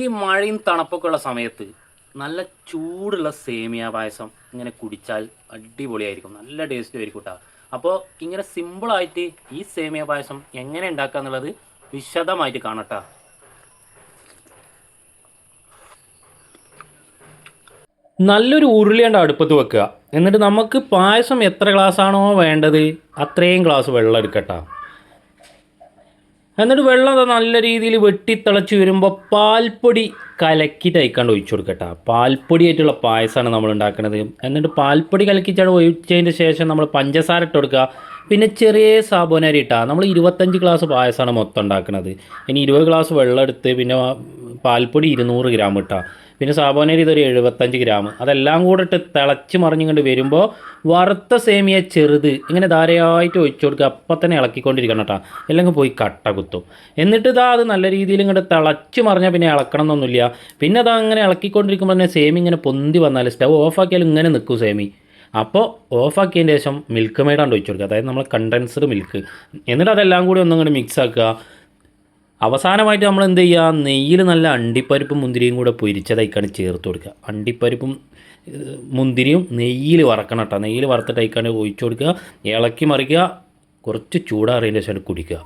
ഈ മഴയും തണുപ്പൊക്കെ ഉള്ള സമയത്ത് നല്ല ചൂടുള്ള സേമിയ പായസം ഇങ്ങനെ കുടിച്ചാൽ അടിപൊളിയായിരിക്കും, നല്ല ടേസ്റ്റ് ആയിരിക്കും കേട്ടോ. അപ്പോൾ ഇങ്ങനെ സിമ്പിളായിട്ട് ഈ സേമിയ പായസം എങ്ങനെ ഉണ്ടാക്കുക എന്നുള്ളത് വിശദമായിട്ട് കാണട്ടാ. നല്ലൊരു ഉരുളിയാണ്ട് അടുപ്പത്ത് വെക്കുക. എന്നിട്ട് നമുക്ക് പായസം എത്ര ഗ്ലാസ് ആണോ വേണ്ടത് അത്രയും ഗ്ലാസ് വെള്ളം എടുക്കട്ടോ. എന്നിട്ട് വെള്ളം നല്ല രീതിയിൽ വെട്ടിത്തിളച്ച് വരുമ്പോൾ പാൽപ്പൊടി കലക്കിയിട്ട് അയക്കാണ്ട് ഒഴിച്ചു കൊടുക്കട്ടെ. പാൽപ്പൊടി ആയിട്ടുള്ള പായസമാണ് നമ്മൾ ഉണ്ടാക്കുന്നത്. എന്നിട്ട് പാൽപ്പൊടി കലക്കിച്ചാണ് ഒഴിച്ചതിന് ശേഷം നമ്മൾ പഞ്ചസാര ഇട്ട് കൊടുക്കുക. പിന്നെ ചെറിയ സാബോനരി ഇട്ടാൽ നമ്മൾ 25 ഗ്ലാസ് പായസമാണ് മൊത്തം ഉണ്ടാക്കുന്നത്. ഇനി 20 ഗ്ലാസ് വെള്ളം എടുത്ത് പിന്നെ പാൽപ്പൊടി 200 ഗ്രാം ഇട്ടാൽ പിന്നെ സാബോനരി ഇതൊരു 75 ഗ്രാം, അതെല്ലാം കൂടെ ഇട്ട് തിളച്ച് മറിഞ്ഞുകൊണ്ട് വരുമ്പോൾ വറുത്ത സേമിയ ചെറുത് ഇങ്ങനെ ധാരയായിട്ട് ഒഴിച്ചു കൊടുക്കുക. അപ്പം തന്നെ ഇളക്കിക്കൊണ്ടിരിക്കണം കേട്ടോ, അല്ലെങ്കിൽ പോയി കട്ട കുത്തും. എന്നിട്ട് ഇതാ അത് നല്ല രീതിയിൽ ഇങ്ങോട്ട് തിളച്ച് മറിഞ്ഞാൽ പിന്നെ ഇളക്കണം എന്നൊന്നുമില്ല. പിന്നെ അത് അങ്ങനെ ഇളക്കിക്കൊണ്ടിരിക്കുമ്പോൾ തന്നെ സേമി ഇങ്ങനെ പൊന്തി വന്നാൽ സ്റ്റവ് ഓഫാക്കിയാലും ഇങ്ങനെ നിൽക്കും സേമി. അപ്പോൾ ഓഫാക്കിയതിന് ശേഷം മിൽക്ക് മെയ്ഡാണ്ട് ഒഴിച്ചു കൊടുക്കുക, അതായത് നമ്മൾ കണ്ടൻസ്ഡ് മിൽക്ക്. എന്നിട്ട് അതെല്ലാം കൂടി ഒന്നും കൂടി മിക്സ് ആക്കുക. അവസാനമായിട്ട് നമ്മൾ എന്ത് ചെയ്യുക, നെയ്യിൽ നല്ല അണ്ടിപ്പരിപ്പും മുന്തിരിയും കൂടെ പൊരിച്ചതൈക്കാണ് ചേർത്ത് കൊടുക്കുക. അണ്ടിപ്പരിപ്പും മുന്തിരിയും നെയ്യിൽ വറക്കണം കേട്ടോ. നെയ്യിൽ വറുത്തിട്ട് അയക്കാണ്ട് ഒഴിച്ചു കൊടുക്കുക, ഇളക്കി മറിക്കുക, കുറച്ച് ചൂടാറിയതിൻ്റെ ശേഷം കുടിക്കുക.